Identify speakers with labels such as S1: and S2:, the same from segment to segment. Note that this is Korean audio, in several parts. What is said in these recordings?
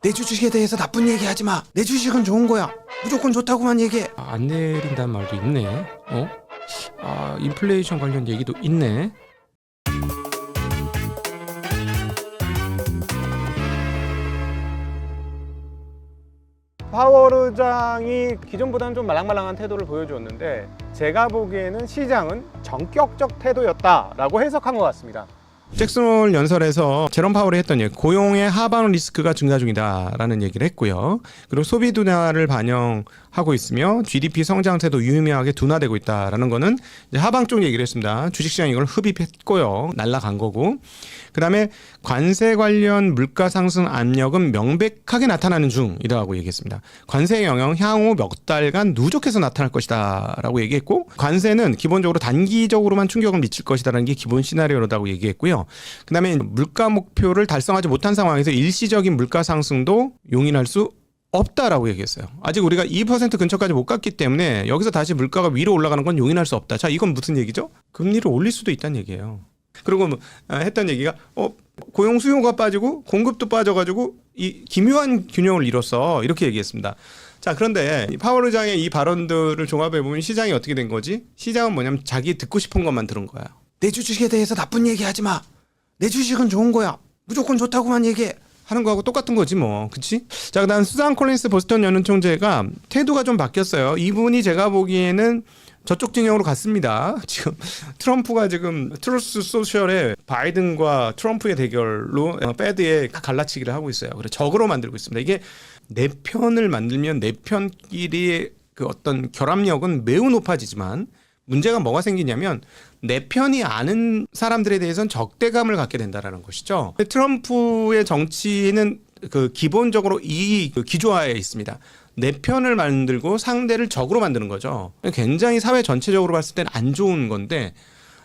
S1: 내 주식에 대해서 나쁜 얘기하지 마. 내 주식은 좋은 거야. 무조건 좋다고만 얘기해.
S2: 안 내린다는 말도 있네. 인플레이션 관련 얘기도 있네.
S3: 파월 의장이 기존보다는 좀 말랑말랑한 태도를 보여주었는데 제가 보기에는 시장은 전격적 태도였다라고 해석한 것 같습니다.
S2: 잭슨홀 연설에서 제롬 파월이 했던 얘기, 고용의 하방 리스크가 증가 중이다라는 얘기를 했고요. 그리고 소비 둔화를 반영하고 있으며 GDP 성장세도 유의미하게 둔화되고 있다라는 거는 이제 하방 쪽 얘기를 했습니다. 주식시장이 이걸 흡입했고요. 날라간 거고. 그다음에 관세 관련 물가 상승 압력은 명백하게 나타나는 중이라고 얘기했습니다. 관세 영향 향후 몇 달간 누적해서 나타날 것이다라고 얘기했고, 관세는 기본적으로 단기적으로만 충격을 미칠 것이다라는 게 기본 시나리오라고 얘기했고요. 그다음에 물가 목표를 달성하지 못한 상황에서 일시적인 물가 상승도 용인할 수 없다라고 얘기했어요. 아직 우리가 2% 근처까지 못 갔기 때문에 여기서 다시 물가가 위로 올라가는 건 용인할 수 없다. 자, 이건 무슨 얘기죠? 금리를 올릴 수도 있다는 얘기예요. 그리고 했던 얘기가 고용 수요가 빠지고 공급도 빠져가지고 이 기묘한 균형을 이뤘어, 이렇게 얘기했습니다. 자, 그런데 파월 의장의 이 발언들을 종합해 보면 시장이 어떻게 된 거지? 시장은 뭐냐면 자기 듣고 싶은 것만 들은 거야.
S1: 내 주식에 대해서 나쁜 얘기하지 마. 내 주식은 좋은 거야. 무조건 좋다고만 얘기해.
S2: 하는 거하고 똑같은 거지 뭐, 그치? 자, 그다음 수잔 콜린스 보스턴 연은 총재가 태도가 좀 바뀌었어요. 이분이 제가 보기에는 저쪽 진영으로 갔습니다. 지금 트럼프가 지금 트루스 소셜에 바이든과 트럼프의 대결로 패드에 갈라치기를 하고 있어요. 그래서 적으로 만들고 있습니다. 이게 내 편을 만들면 내 편끼리의 그 어떤 결합력은 매우 높아지지만 문제가 뭐가 생기냐면 내 편이 아는 사람들에 대해서는 적대감을 갖게 된다라는 것이죠. 트럼프의 정치는 그 기본적으로 이 기조화에 있습니다. 내 편을 만들고 상대를 적으로 만드는 거죠. 굉장히 사회 전체적으로 봤을 때는 안 좋은 건데,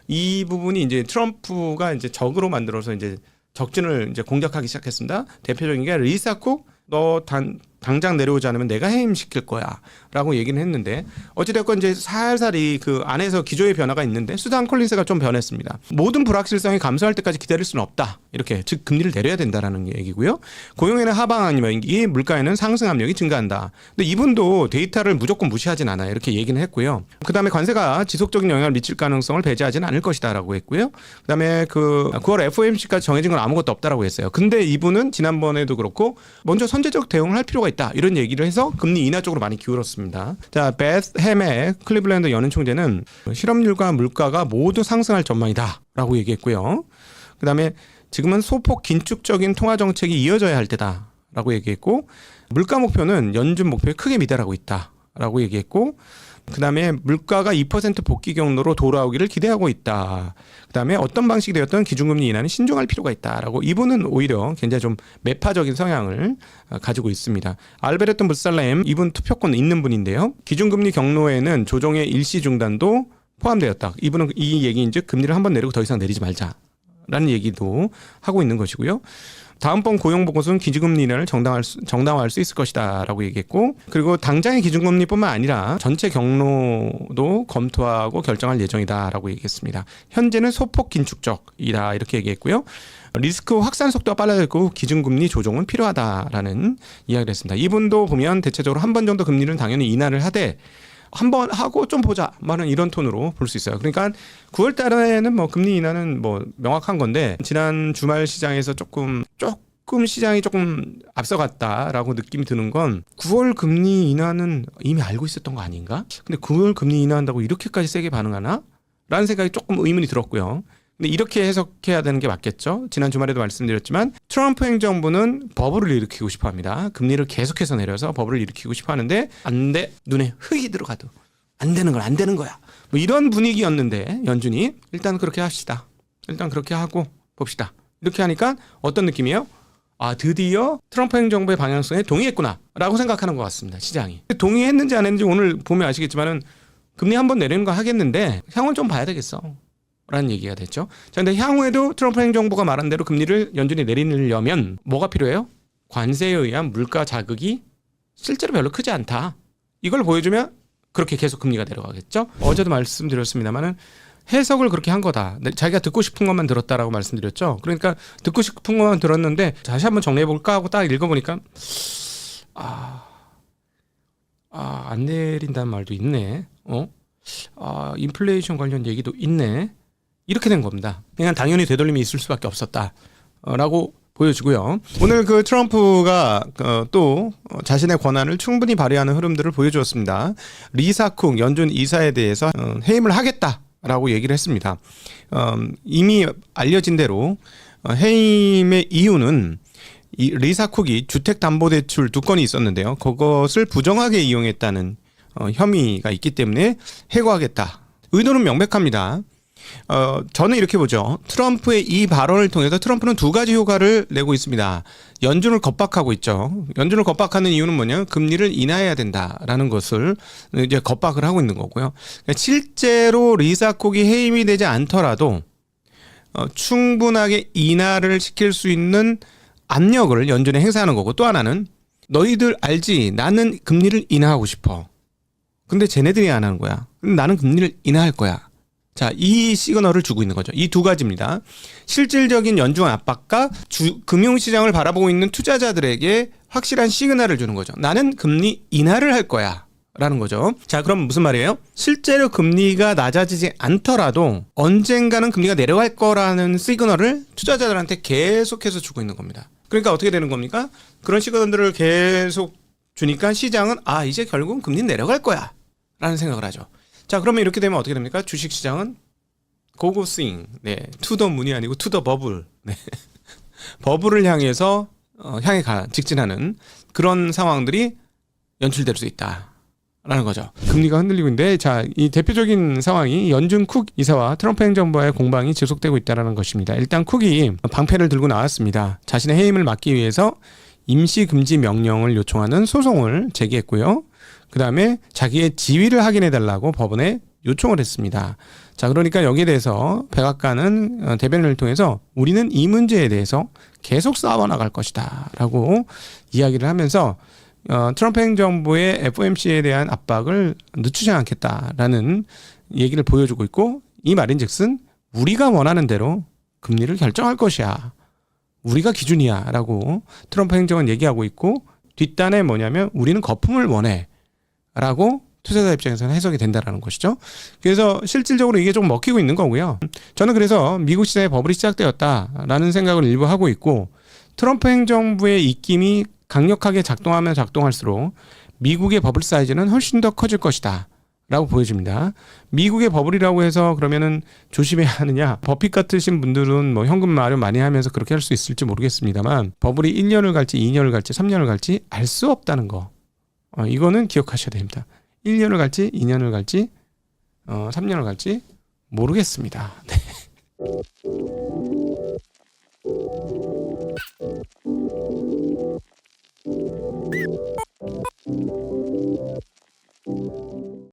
S2: 이 부분이 이제 트럼프가 이제 적으로 만들어서 이제 적진을 이제 공격하기 시작했습니다. 대표적인 게 리사 쿡, 너 당장 내려오지 않으면 내가 해임시킬 거야 라고 얘기는 했는데, 어찌됐건 이제 살살이 그 안에서 기조의 변화가 있는데 수잔 콜린스가 좀 변했습니다. 모든 불확실성이 감소할 때까지 기다릴 수는 없다, 이렇게, 즉 금리를 내려야 된다라는 얘기고요. 고용에는 하방 아니면 이 물가에는 상승 압력이 증가한다. 근데 이분도 데이터를 무조건 무시하진 않아요, 이렇게 얘기는 했고요. 그다음에 관세가 지속적인 영향을 미칠 가능성을 배제하지는 않을 것이다라고 했고요. 그다음에 그 9월 FOMC까지 정해진 건 아무것도 없다라고 했어요. 근데 이분은 지난번에도 그렇고 먼저 선제적 대응을 할 필요가 있다, 이런 얘기를 해서 금리 인하 쪽으로 많이 기울었습니다. 자, 베스 햄의 클리블랜드 연은 총재는 실업률과 물가가 모두 상승할 전망이다 라고 얘기했고요. 그 다음에 지금은 소폭 긴축적인 통화 정책이 이어져야 할 때다 라고 얘기했고, 물가 목표는 연준 목표에 크게 미달하고 있다 라고 얘기했고, 그 다음에 물가가 2% 복귀 경로로 돌아오기를 기대하고 있다. 그 다음에 어떤 방식이 되었던 기준금리 인하는 신중할 필요가 있다라고, 이분은 오히려 굉장히 좀 매파적인 성향을 가지고 있습니다. 알베르토 무살렘, 이분 투표권 있는 분인데요. 기준금리 경로에는 조정의 일시 중단도 포함되었다. 이분은 이 얘기인즉 금리를 한번 내리고 더 이상 내리지 말자라는 얘기도 하고 있는 것이고요. 다음번 고용보고서는 기준금리 인하를 정당화할 수 있을 것이다 라고 얘기했고, 그리고 당장의 기준금리뿐만 아니라 전체 경로도 검토하고 결정할 예정이다 라고 얘기했습니다. 현재는 소폭 긴축적이다, 이렇게 얘기했고요. 리스크 확산 속도가 빨라졌고 기준금리 조정은 필요하다라는 이야기를 했습니다. 이분도 보면 대체적으로 한 번 정도 금리는 당연히 인하를 하되 한번 하고 좀 보자, 말은 이런 톤으로 볼 수 있어요. 그러니까 9월 달에는 뭐 금리 인하는 뭐 명확한 건데, 지난 주말 시장에서 조금 시장이 조금 앞서갔다라고 느낌이 드는 건, 9월 금리 인하는 이미 알고 있었던 거 아닌가? 근데 9월 금리 인하한다고 이렇게까지 세게 반응하나? 라는 생각이 조금 의문이 들었고요. 근데 이렇게 해석해야 되는 게 맞겠죠. 지난 주말에도 말씀드렸지만 트럼프 행정부는 버블을 일으키고 싶어 합니다. 금리를 계속해서 내려서 버블을 일으키고 싶어 하는데, 안 돼, 눈에 흙이 들어가도 안 되는 건 안 되는 거야, 뭐 이런 분위기였는데 연준이 일단 그렇게 합시다, 일단 그렇게 하고 봅시다, 이렇게 하니까 어떤 느낌이에요? 아, 드디어 트럼프 행정부의 방향성에 동의했구나 라고 생각하는 것 같습니다, 시장이. 동의했는지 안 했는지 오늘 보면 아시겠지만은 금리 한번 내리는 거 하겠는데 향후는 좀 봐야 되겠어 라는 얘기가 됐죠. 자, 근데 향후에도 트럼프 행정부가 말한 대로 금리를 연준이 내리려면 뭐가 필요해요? 관세에 의한 물가 자극이 실제로 별로 크지 않다, 이걸 보여주면 그렇게 계속 금리가 내려가겠죠. 어제도 말씀드렸습니다만은 해석을 그렇게 한 거다. 자기가 듣고 싶은 것만 들었다라고 말씀드렸죠. 그러니까 듣고 싶은 것만 들었는데 다시 한번 정리해 볼까 하고 딱 읽어보니까 안 내린다는 말도 있네. 인플레이션 관련 얘기도 있네. 이렇게 된 겁니다. 그냥 당연히 되돌림이 있을 수밖에 없었다라고 보여지고요. 오늘 그 트럼프가 또 자신의 권한을 충분히 발휘하는 흐름들을 보여주었습니다. 리사 쿡 연준 이사에 대해서 해임을 하겠다라고 얘기를 했습니다. 이미 알려진 대로 해임의 이유는 이 리사 쿡이 주택담보대출 2건이 있었는데요. 그것을 부정하게 이용했다는 혐의가 있기 때문에 해고하겠다. 의도는 명백합니다. 저는 이렇게 보죠. 트럼프의 이 발언을 통해서 트럼프는 2가지 효과를 내고 있습니다. 연준을 겁박하고 있죠. 연준을 겁박하는 이유는 뭐냐? 금리를 인하해야 된다라는 것을 이제 겁박을 하고 있는 거고요. 실제로 리사 쿡이 해임이 되지 않더라도 충분하게 인하를 시킬 수 있는 압력을 연준에 행사하는 거고, 또 하나는 너희들 알지? 나는 금리를 인하하고 싶어. 근데 쟤네들이 안 하는 거야. 나는 금리를 인하할 거야. 자, 이 시그널을 주고 있는 거죠. 이 2가지입니다. 실질적인 연준 압박과 금융시장을 바라보고 있는 투자자들에게 확실한 시그널을 주는 거죠. 나는 금리 인하를 할 거야 라는 거죠. 자, 그럼 무슨 말이에요? 실제로 금리가 낮아지지 않더라도 언젠가는 금리가 내려갈 거라는 시그널을 투자자들한테 계속해서 주고 있는 겁니다. 그러니까 어떻게 되는 겁니까? 그런 시그널들을 계속 주니까 시장은 이제 결국은 금리는 내려갈 거야 라는 생각을 하죠. 자, 그러면 이렇게 되면 어떻게 됩니까? 주식시장은 고고스윙, 투 더 문이 아니고 투 더 버블, 버블을 향해서 직진하는 그런 상황들이 연출될 수 있다라는 거죠. 금리가 흔들리고 있는데, 자, 이 대표적인 상황이 연준 쿡 이사와 트럼프 행정부와의 공방이 지속되고 있다는 것입니다. 일단 쿡이 방패를 들고 나왔습니다. 자신의 해임을 막기 위해서 임시 금지 명령을 요청하는 소송을 제기했고요. 그 다음에 자기의 지위를 확인해달라고 법원에 요청을 했습니다. 자, 그러니까 여기에 대해서 백악관은 대변인을 통해서 우리는 이 문제에 대해서 계속 싸워나갈 것이다 라고 이야기를 하면서 트럼프 행정부의 FOMC에 대한 압박을 늦추지 않겠다라는 얘기를 보여주고 있고, 이 말인즉슨 우리가 원하는 대로 금리를 결정할 것이야. 우리가 기준이야 라고 트럼프 행정은 얘기하고 있고, 뒷단에 뭐냐면 우리는 거품을 원해 라고 투자자 입장에서는 해석이 된다라는 것이죠. 그래서 실질적으로 이게 좀 먹히고 있는 거고요. 저는 그래서 미국 시장에 버블이 시작되었다라는 생각을 일부 하고 있고, 트럼프 행정부의 입김이 강력하게 작동하면 작동할수록 미국의 버블 사이즈는 훨씬 더 커질 것이다 라고 보여집니다. 미국의 버블이라고 해서 그러면은 조심해야 하느냐? 버핏 같으신 분들은 뭐 현금 마련 많이 하면서 그렇게 할 수 있을지 모르겠습니다만, 버블이 1년을 갈지 2년을 갈지 3년을 갈지 알 수 없다는 거. 이거는 기억하셔야 됩니다. 1년을 갈지 2년을 갈지 3년을 갈지 모르겠습니다. 네.